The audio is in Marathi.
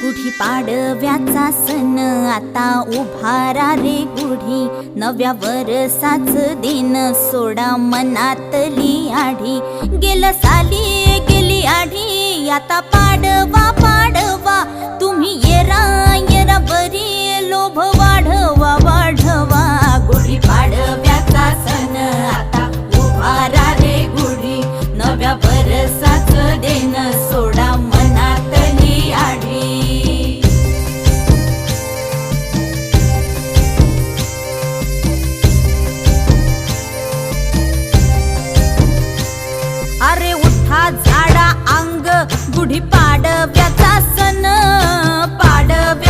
गुढी पाडव्याचा सण आता उभारा रे गुढी, नव्या वर्षाच दिन सोडा मनातली आढी। गेलं साली गेली आढी, आता पाडवा पाडवा, तुम्ही येरा येरा बरी, लोभ वाढवा वाढवा। गुढी पाडव्याचा सण आता उभारा रे गुढी, नव्या वर्षाच दिन सोडा मनातली आढी। अरे उठा झाडा अंग, गुढी पाडव्याचा सण पाडव्या